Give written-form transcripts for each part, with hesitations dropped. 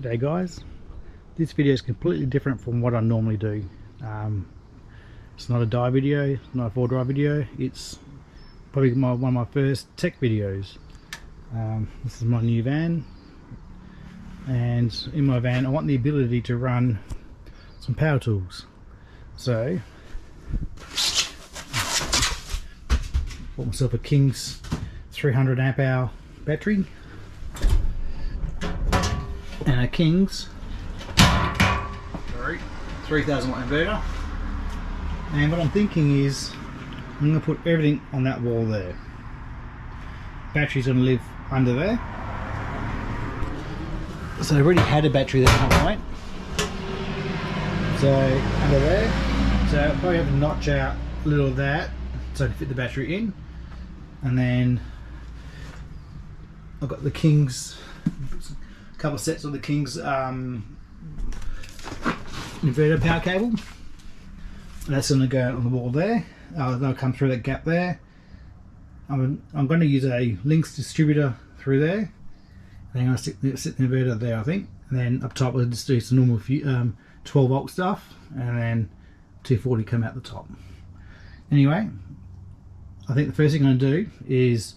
G'day guys, this video is completely different from what I normally do. It's not a die video, it's not a 4-drive video, it's probably one of my first tech videos. This is my new van, and in my van I want the ability to run some power tools. So bought myself a King's 300 amp hour battery and a King's 3000 watt inverter, and what I'm thinking is I'm going to put everything on that wall there. Battery's going to live under there, so I've already had a battery there at one point, so under there, so I'll probably have to notch out a little of that so I can fit the battery in. And then I've got the King's, a couple of sets of the King's inverter power cable, and that's going to go on the wall there. They'll come through that gap there. I'm going to use a Lynx distributor through there, and I'm going to sit the inverter there, I think, and then up top we'll just do some normal 12 volt stuff, and then 240 come out the top. Anyway, I think the first thing I'm going to do is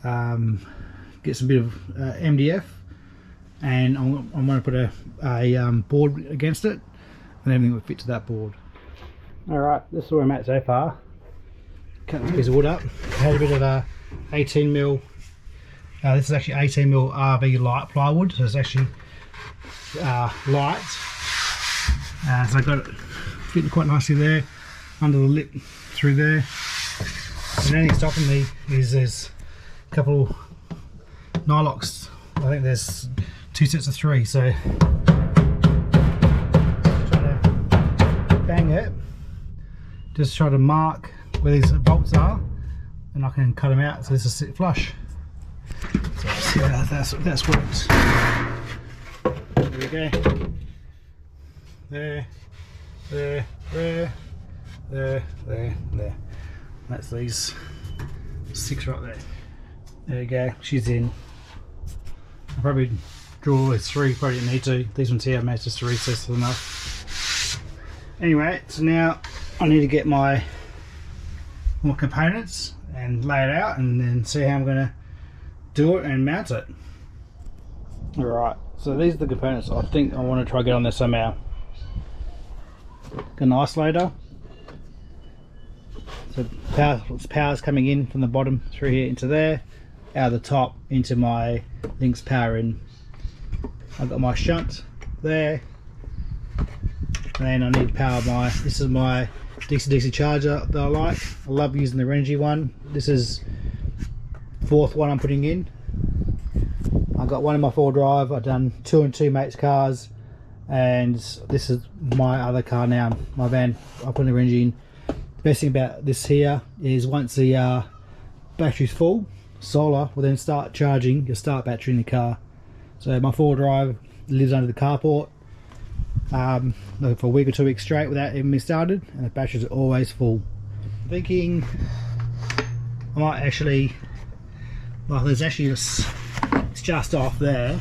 get some bit of MDF, and I'm going to put a board against it, and everything will fit to that board. Alright, this is where I'm at so far. Cut this piece of wood up. I had a bit of 18mm, this is actually 18mm RV light plywood, so it's actually light. So I got it fitting quite nicely there, under the lip through there. And the only thing stopping me is there's a couple nylocks. I think there's 2 sets of 3, so try to bang it, just try to mark where these bolts are, and I can cut them out so this will sit flush. So see how that's worked. There we go. There, there, there, there, there, there. That's these 6 right there. There you go, she's in. I'll probably draw with 3, probably didn't need to. These ones here I managed just to recess enough. Anyway, so now I need to get my more components and lay it out, and then see how I'm going to do it and mount it. Alright, so these are the components I think I want to try to get on there somehow. Got an isolator. So power's coming in from the bottom through here into there, out of the top into my Lynx power in. I've got my shunt there, and then I need to power this is my DC charger that I like. I love using the Energy one. This is 4th one I'm putting in. I've got one in my 4-drive, I've done 2 and 2 mates cars, and this is my other car now, my van. I put the Energy in. The best thing about this here is once the battery's full, solar will then start charging your start battery in the car. So my 4-drive lives under the carport for a week or 2 weeks straight without even being started, and the batteries are always full. I'm thinking I might actually, well, there's actually it's just off there.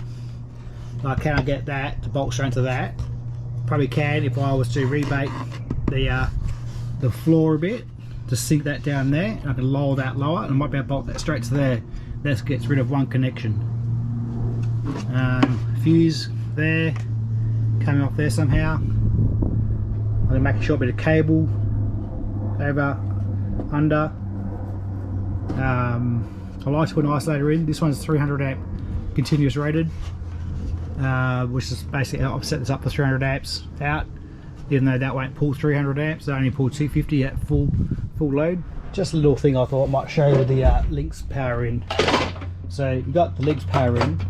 Like, can I get that to bolt straight into that? Probably can if I was to rebate the floor a bit to sink that down there, and I can lower that lower, and I might be able to bolt that straight to there. That gets rid of one connection. Fuse there, coming off there somehow. I'm going to make a short bit of cable over under. I like to put an isolator in. This one's 300 amp continuous rated, which is basically, I've set this up for 300 amps out, even though that won't pull 300 amps, they only pull 250 at full load. Just a little thing I thought I might show you with the Lynx power in. So you got the Lynx power in,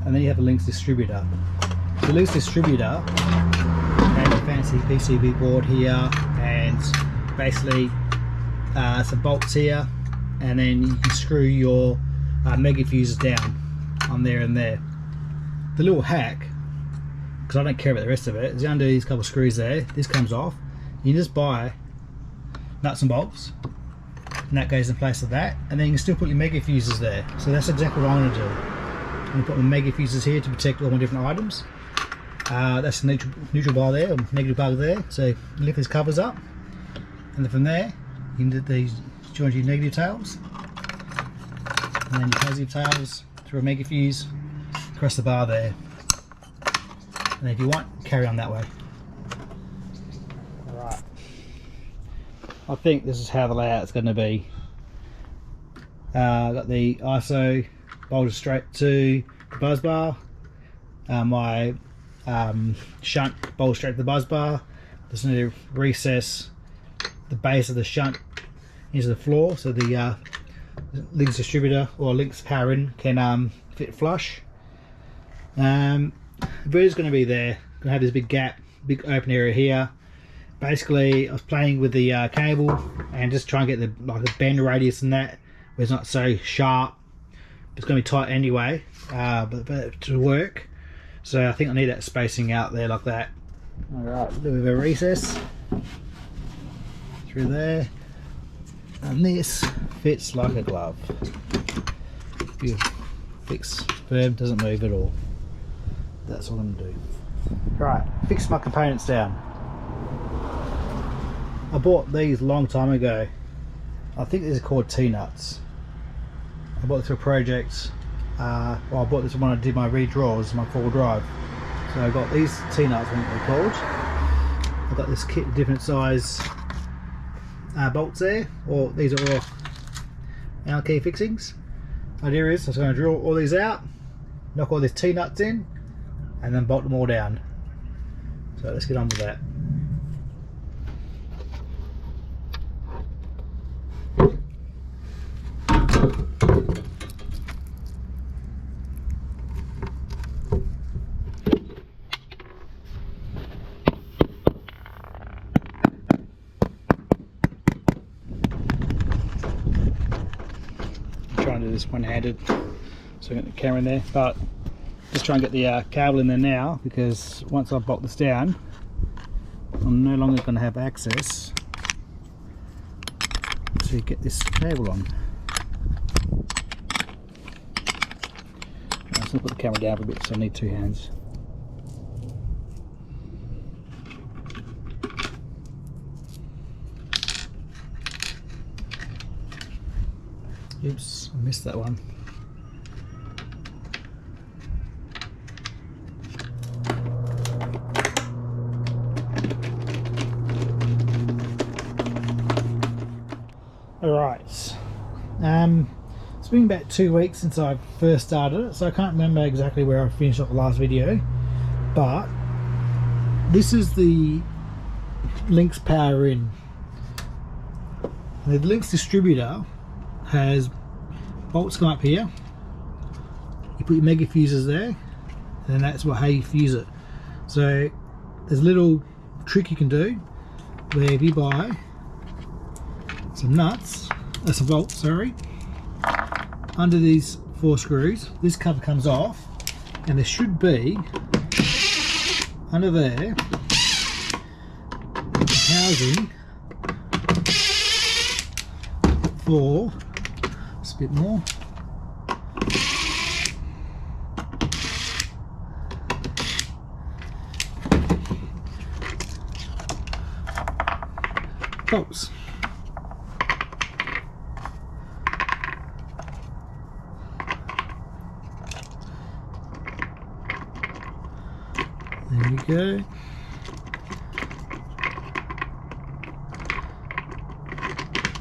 and then you have the Lynx distributor. The Lynx distributor and a fancy PCB board here, and basically some bolts here, and then you can screw your mega fuses down on there and there. The little hack, because I don't care about the rest of it, is you undo these couple of screws there, this comes off, you just buy nuts and bolts, and that goes in place of that, and then you can still put your mega fuses there. So that's exactly what I'm going to do. I'm going to put my mega fuses here to protect all my different items, That's the neutral bar there, or negative bar there. So you lift these covers up, and then from there you can do these, join your negative tails, and then your positive tails through a mega fuse across the bar there. And if you want, carry on that way. Alright. I think this is how the layout's going to be. Got the ISO bolted straight to the buzz bar. My shunt bolted straight to the buzz bar. Just need to recess the base of the shunt into the floor so the Lynx distributor or Lynx power in can fit flush. The inverter's going to be there. Going to have this big gap, big open area here. Basically, I was playing with the cable and just trying to get the bend radius and that where it's not so sharp. It's going to be tight anyway, but to work. So I think I need that spacing out there like that. Alright, a little bit of a recess through there, and this fits like a glove. Beautiful, fixed, firm, doesn't move at all. That's what I'm going to do. Right, fix my components down. I bought these a long time ago. I think these are called T-nuts. I bought this for a project. Well, I bought this when I did my redraws, my 4-wheel drive. So I got these T-nuts, I think they're called. I've got this kit, different size bolts there, or these are all Allen key fixings. The idea is I'm going to drill all these out, knock all these T-nuts in, and then bolt them all down. So let's get on with that. Trying to do this one-handed, so I get the camera in there, but just try and get the cable in there now, because once I bolt this down, I'm no longer going to have access to get this cable on. I'm just going to put the camera down for a bit, so I need 2 hands. Oops, I missed that one. Alright, it's been about 2 weeks since I first started it, so I can't remember exactly where I finished off the last video, but this is the Lynx power in. The Lynx distributor has bolts come up here, you put your mega fuses there, and that's how you fuse it. So there's a little trick you can do where if you buy some nuts, some bolts, sorry, under these 4 screws, this cover comes off, and there should be under there housing for just a bit more. Bolts. There we go.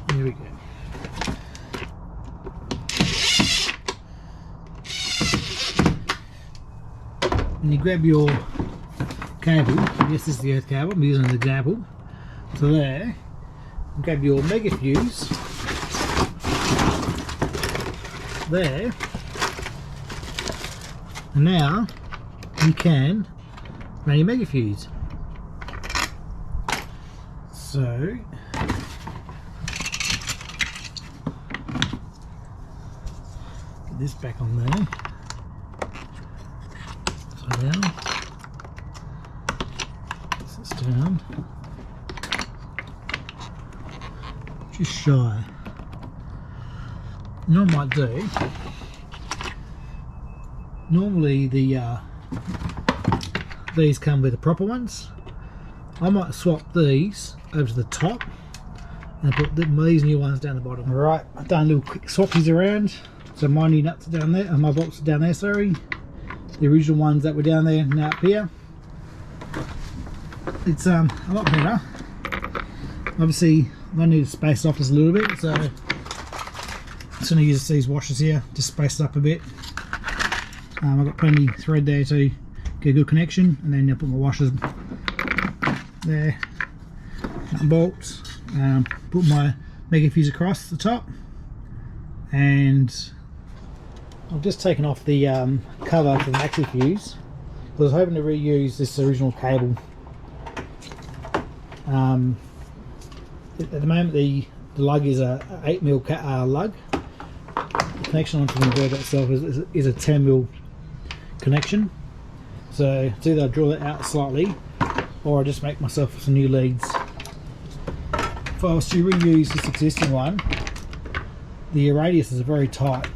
There we go. And you grab your cable, yes, this is the earth cable, I'm using an example. So there, grab your mega fuse there, and now you can run your mega fuse. So get this back on there. So down. This is down. Just shy. You know what I might do? Normally the these come with the proper ones. I might swap these over to the top and put these new ones down the bottom. Alright, I've done little quick swappies around. So my new nuts are down there, and my bolts are down there, sorry. The original ones that were down there now up here. It's a lot better. Obviously I need to space off just a little bit, so I'm just going to use these washers here, just space it up a bit. I've got plenty of thread there to get a good connection, and then I'll put my washers there, and bolts, put my mega fuse across the top, and I've just taken off the cover for the maxi fuse because I was hoping to reuse this original cable. At the moment the lug is a 8mm lug. The connection onto the inverter itself is a 10mm connection, so it's either I draw that out slightly or I just make myself some new leads. If I was to reuse this existing one, the radius is very tight,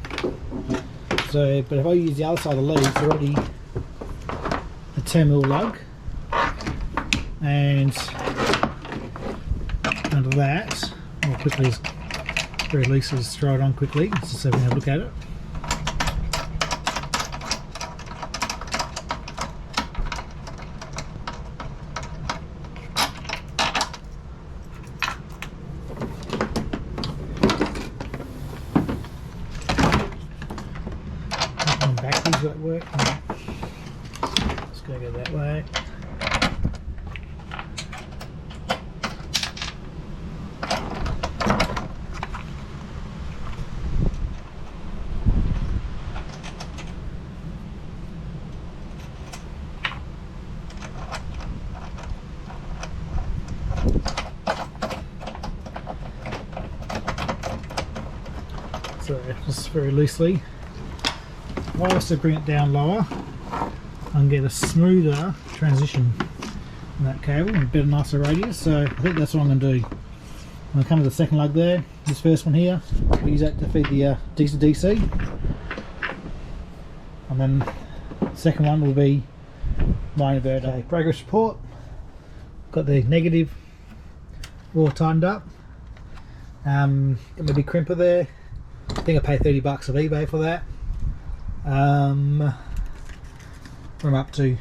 so but if I use the other side of the lead, it's already a 10mm lug, and under that I'll quickly, very loosely, just throw it on quickly just so we can have a look at it. Backwards, will that work? Just going to go that way. So just very loosely. If I was to bring it down lower, I can get a smoother transition in that cable and a better, nicer radius. So I think that's what I'm going to do. I'm going to come to the second lug there, this first one here. I'll use that to feed the DC, and then the second one will be my inverter. Progress report. Got the negative all tightened up. Got my big crimper there. I think I paid $30 off eBay for that. Where I'm up to.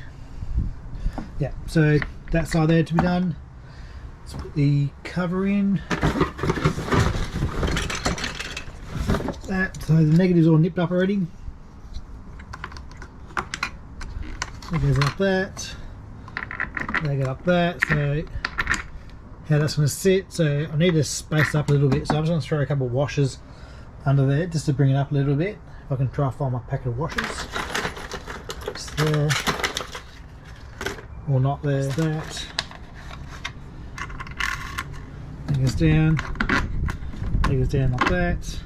Yeah, so that side there to be done. Let's put the cover in. That, so the negative's all nipped up already. That goes up that. They go up that. So how that's going to sit. So I need to space up a little bit. So I'm just going to throw a couple of washers under there just to bring it up a little bit. If I can try to find my packet of washers. It's there. Or not there. It's that. It goes down. It goes down like that.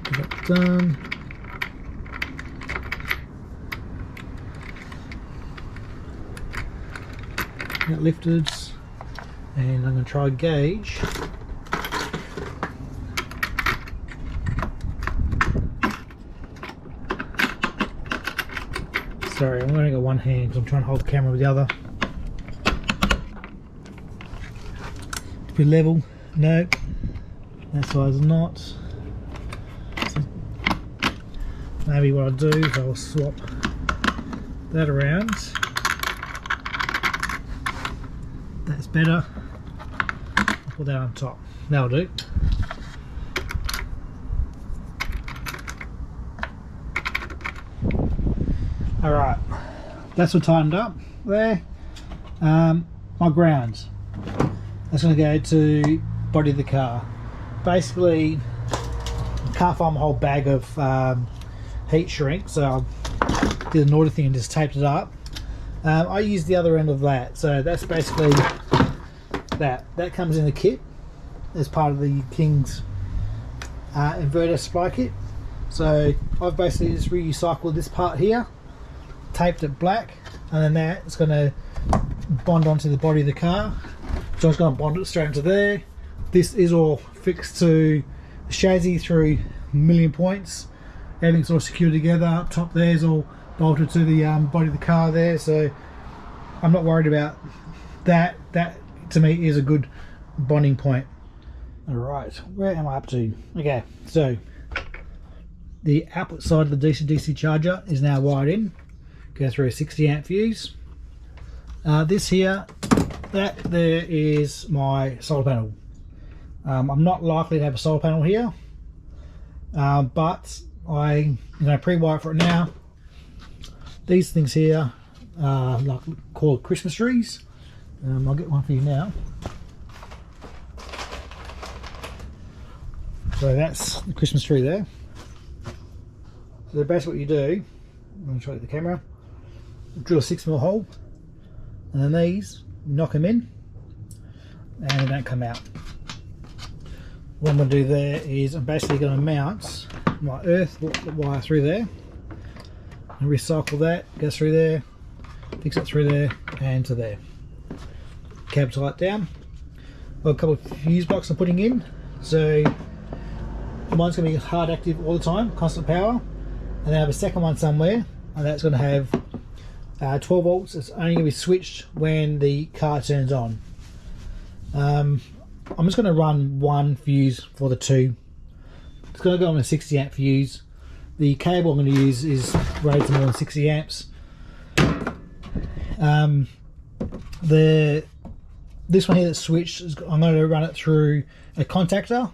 Get that done. Get lifted, and I'm going to try gauge. Sorry, I'm going to go one hand because I'm trying to hold the camera with the other. To be level, no, that side's not. So maybe what I'll do is I'll swap that around. That's better. I'll put that on top. That'll do. Alright, that's all tightened up there. My grounds. That's going to go to body of the car. Basically, I can't find my whole bag of heat shrink, so I did a naughty thing and just taped it up. I used the other end of that, so that's basically that comes in the kit as part of the King's inverter supply kit. So I've basically just recycled this part here, taped it black, and then that's going to bond onto the body of the car. So I'm just going to bond it straight into there. This is all fixed to the chassis through million points. Everything's all secured together. Up top there is all bolted to the body of the car there, so I'm not worried about that. That to me is a good bonding point. Alright, where am I up to? Okay, so the output side of the DC-DC charger is now wired in. Go through a 60 amp fuse. This here, that there is my solar panel. I'm not likely to have a solar panel here, but I'm going to pre-wire for it now. These things here are like called Christmas trees. I'll get one for you now. So that's the Christmas tree there. So basically what you do, I'm going to show you the camera, drill a 6mm hole, and then these, knock them in, and they don't come out. What I'm going to do there is I'm basically going to mount my earth wire through there, and recycle that, goes through there, fix it through there, and to there. Cab light down. I've got a couple of fuse blocks I'm putting in, so mine's going to be hard active all the time, constant power, and then I have a second one somewhere, and that's going to have 12 volts. It's only going to be switched when the car turns on. I'm just going to run one fuse for the two. It's going to go on a 60 amp fuse. The cable I'm going to use is rated to more than 60 amps. This one here that's switched, I'm going to run it through a contactor.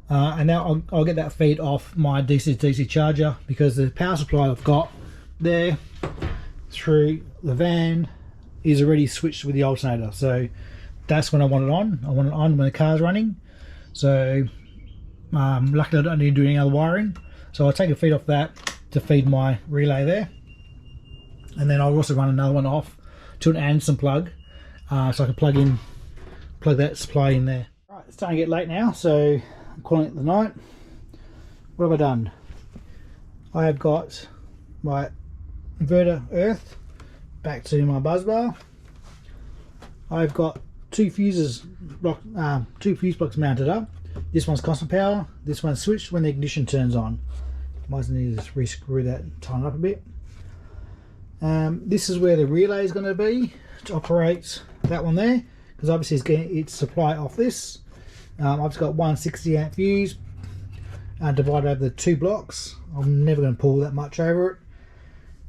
And now I'll get that feed off my DC-DC charger, because the power supply I've got there through the van is already switched with the alternator. So that's when I want it on. I want it on when the car's running. So luckily I don't need to do any other wiring. So I'll take a feed off that to feed my relay there. And then I'll also run another one off to an Anderson plug, so I can plug that supply in there. Right, it's starting to get late now, so I'm calling it the night. What have I done? I have got my inverter earth back to my buzz bar. I've got two fuse blocks mounted up. This one's constant power, this one's switched when the ignition turns on. Might need to just re-screw that and tighten it up a bit. This is where the relay is going to be to operate that one there, because obviously it's getting its supply off this. I've just got one 60 amp fuse divided over the two blocks. I'm never going to pull that much over it.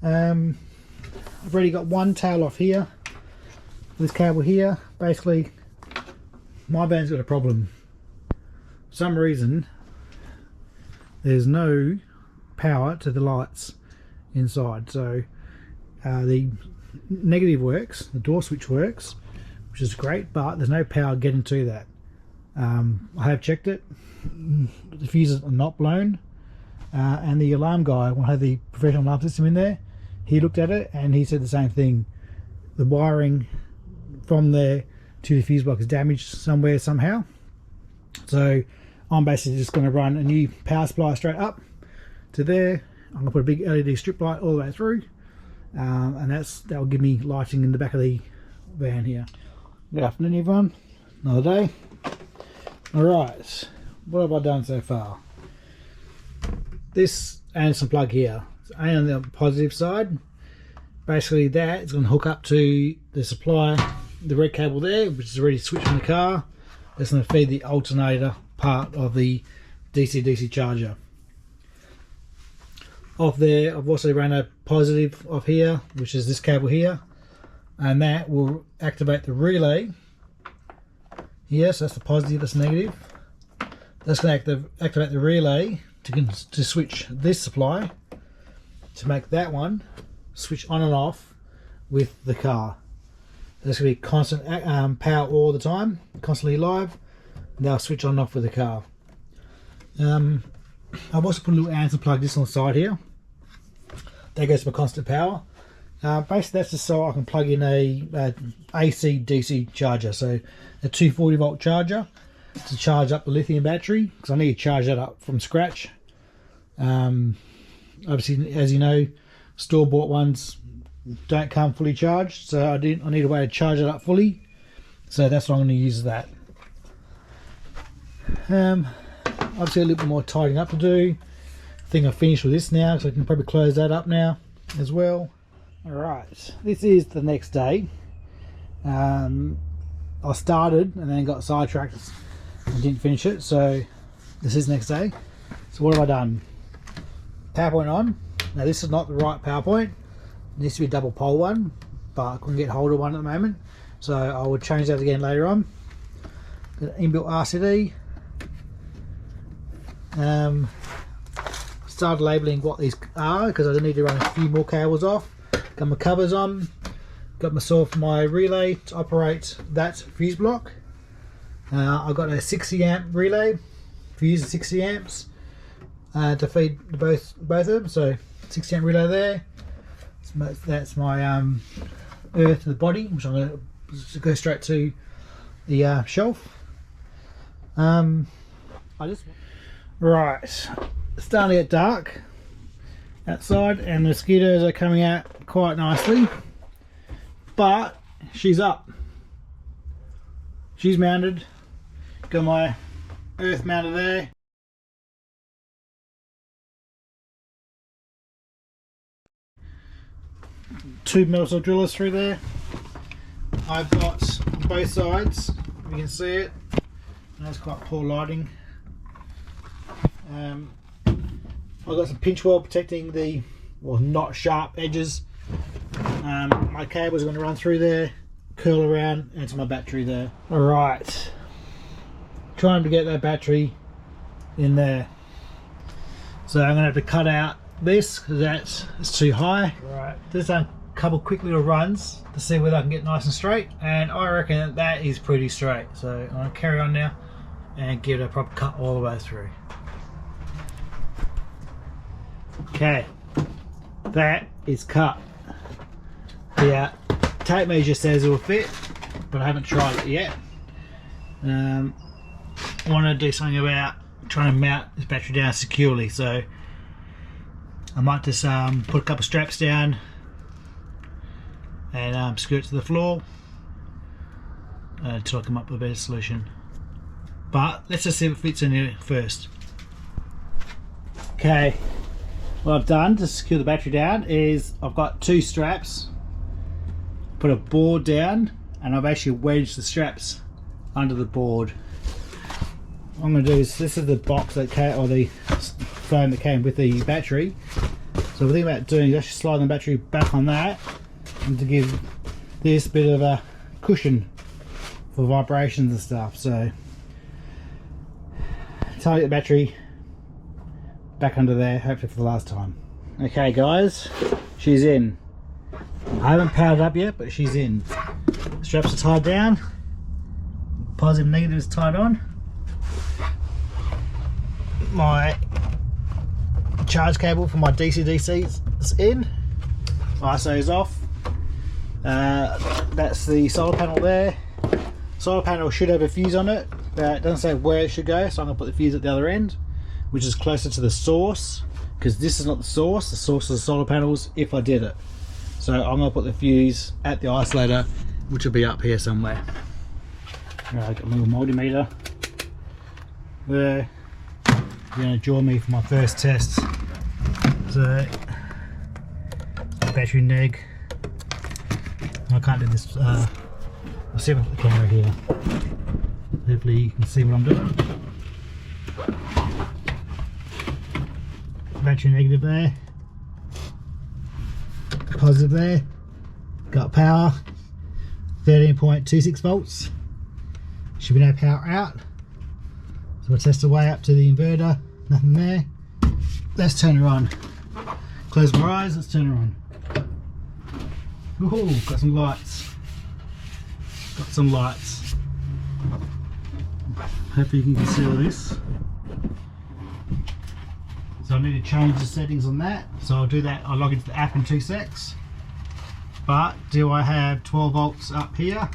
I've already got one tail off here. This cable here, basically my van's got a problem. For some reason there's no power to the lights inside, so the negative works, the door switch works, which is great, but there's no power getting to that. I have checked it, the fuses are not blown, and the alarm guy, when I had the professional alarm system in there, he looked at it and he said the same thing. The wiring from there to the fuse block is damaged somewhere somehow. So I'm basically just going to run a new power supply straight up to there. I'm going to put a big LED strip light all the way through, and that will give me lighting in the back of the van here. Good afternoon everyone, another day. Alright, what have I done so far? This Anderson plug here, it's only on the positive side. Basically that is going to hook up to the supply, the red cable there, which is already switched from the car. That's going to feed the alternator part of the DC-DC charger. Off there I've also run a positive off here, which is this cable here, and that will activate the relay. Yes, that's the positive, that's the negative. That's going to activate the relay to switch this supply to make that one switch on and off with the car. There's going to be constant power all the time, constantly live, and they'll switch on and off with the car. I've also put a little Anderson plug just on the side here. That goes to my constant power. Basically that's just so I can plug in a AC DC charger, so a 240 volt charger to charge up the lithium battery, because I need to charge that up from scratch. Obviously, as you know, store-bought ones don't come fully charged, so I need a way to charge it up fully, so that's what I'm going to use that. Obviously a little bit more tidying up to do. I think I've finished with this now, so I can probably close that up now as well. Alright, this is the next day. I started and then got sidetracked and didn't finish it, so this is next day. So what have I done? PowerPoint on. Now this is not the right PowerPoint. It needs to be a double pole one, but I couldn't get hold of one at the moment, so I will change that again later on. Got an inbuilt RCD. Started labeling what these are because I need to run a few more cables off. Got my covers on. Got myself my relay to operate that fuse block. I've got a 60 amp relay, fuse 60 amps to feed both of them. So 60 amp relay there. That's my earth to the body, which I'm going to go straight to the shelf. Right, it's starting to get dark outside and the mosquitoes are coming out quite nicely, but she's up, she's mounted. Got my earth mounted there. Two metal drillers through there. I've got on both sides, if you can see it. That's quite poor lighting. I've got some pinch weld protecting the, well, not sharp edges. My cable's going to run through there, curl around into my battery there. Alright, trying to get that battery in there. So I'm going to have to cut out this because that's too high. Right, just done a couple quick little runs to see whether I can get nice and straight, and I reckon that is pretty straight. So I'm going to carry on now and give it a proper cut all the way through. Okay, that is cut. The tape measure says it will fit, but I haven't tried it yet. I want to do something about trying to mount this battery down securely, so I might just put a couple straps down and screw it to the floor until I come up with a better solution. But let's just see if it fits in here first. Okay, what I've done to secure the battery down is I've got two straps, put a board down, and I've actually wedged the straps under the board. What I'm going to do is, this is the box that came, or the foam that came with the battery. So the thing about doing is actually sliding the battery back on that, and to give this bit of a cushion for vibrations and stuff. So tidy the battery back under there, hopefully for the last time. Okay guys, she's in. I haven't powered up yet, but she's in. Straps are tied down, positive and negative is tied on. My charge cable for my DC is in. ISO is off. That's the solar panel there. Solar panel should have a fuse on it, but it doesn't say where it should go, so I'm going to put the fuse at the other end, which is closer to the source, because this is not the source is the solar panels if I did it. So I'm going to put the fuse at the isolator, which will be up here somewhere. Right, got a little multimeter there. You're going to join me for my first test. So battery neg. I can't do this. I'll see if I put the camera here. Hopefully you can see what I'm doing. Battery negative there, positive there. Got power, 13.26 volts. Should be no power out. So we'll test the way up to the inverter. Nothing there. Let's turn her on. Close my eyes. Let's turn her on. Ooh, got some lights. Got some lights. Hopefully you can see all this. So I need to change the settings on that. So I'll do that. I'll log into the app in 2 secs. But do I have 12 volts up here?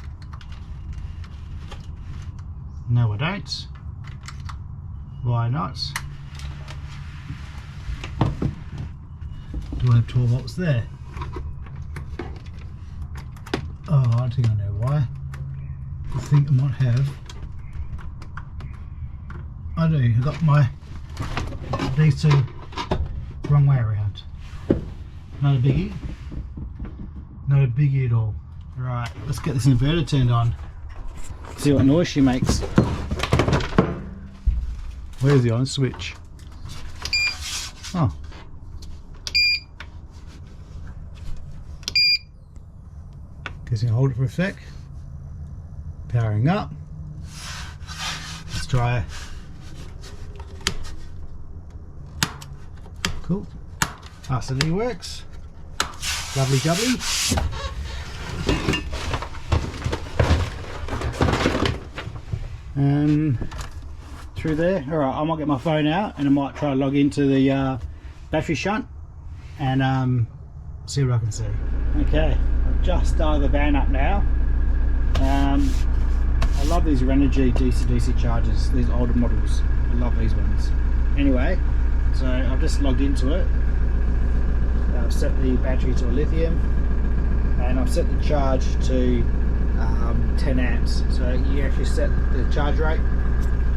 No, I don't. Why not? Do I have 12 volts there? Oh, I think I know why. I think I might have I do. I've got these two wrong way around. Not a biggie. Not a biggie at all. Right, let's get this inverter turned on. See what noise she makes. Where's the on switch? Oh. Guess you can hold it for a sec. Powering up. Let's try. Cool. RCD works. Lovely jubbly. Through there. Alright, I might get my phone out and I might try to log into the battery shunt and see what I can see. Okay, I've just started the van up now. I love these Renogy DC-DC chargers, these older models. I love these ones. Anyway, so I've just logged into it. I've set the battery to a lithium and I've set the charge to 10 amps. So you actually set the charge rate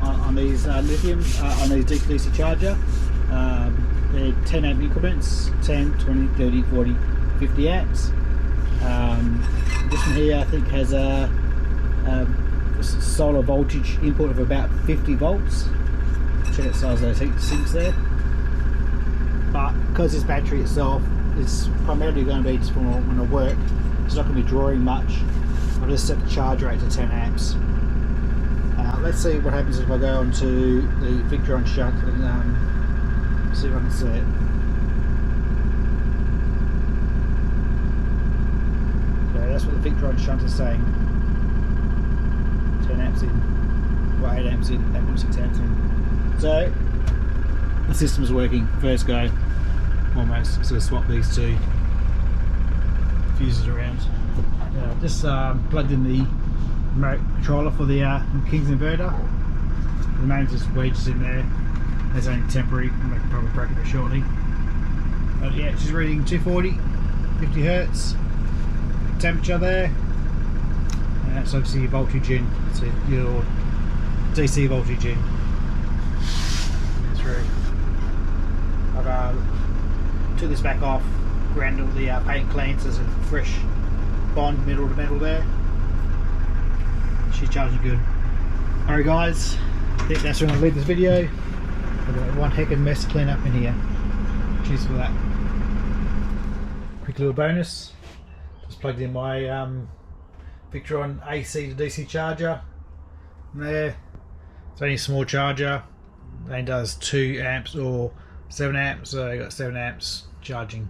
on these lithium, on these DC charger. They're 10 amp increments, 10, 20, 30, 40, 50 amps. This one here I think has a solar voltage input of about 50 volts. Check the size of those sinks there. But because this battery itself is primarily going to be just when I work, it's not going to be drawing much. I'll just set the charge rate to 10 amps. Let's see what happens if I go onto the Victron shunt and see if I can see it. Okay, that's what the Victron shunt is saying. 10 amps in, well 8 amps in, 8.6 amps in. So the system's working. First go, almost. So swap these two fuses around. Just plugged in the remote controller for the King's inverter. The mains just wedged in there. That's only temporary. I can probably break it shortly. But yeah, she's reading 240, 50 hertz. Temperature there. And that's obviously your voltage in. So your DC voltage in. Through. I've took this back off, ground all the paint clean, so there's a fresh bond metal to metal there. She's charging good. Alright guys, I think that's where I'm going to leave this video. I've got one heck of a mess to clean up in here. Cheers for that. Quick little bonus. Just plugged in my Victron AC to DC charger. There. It's only a small charger. It only does 2 amps or 7 amps, so I got 7 amps charging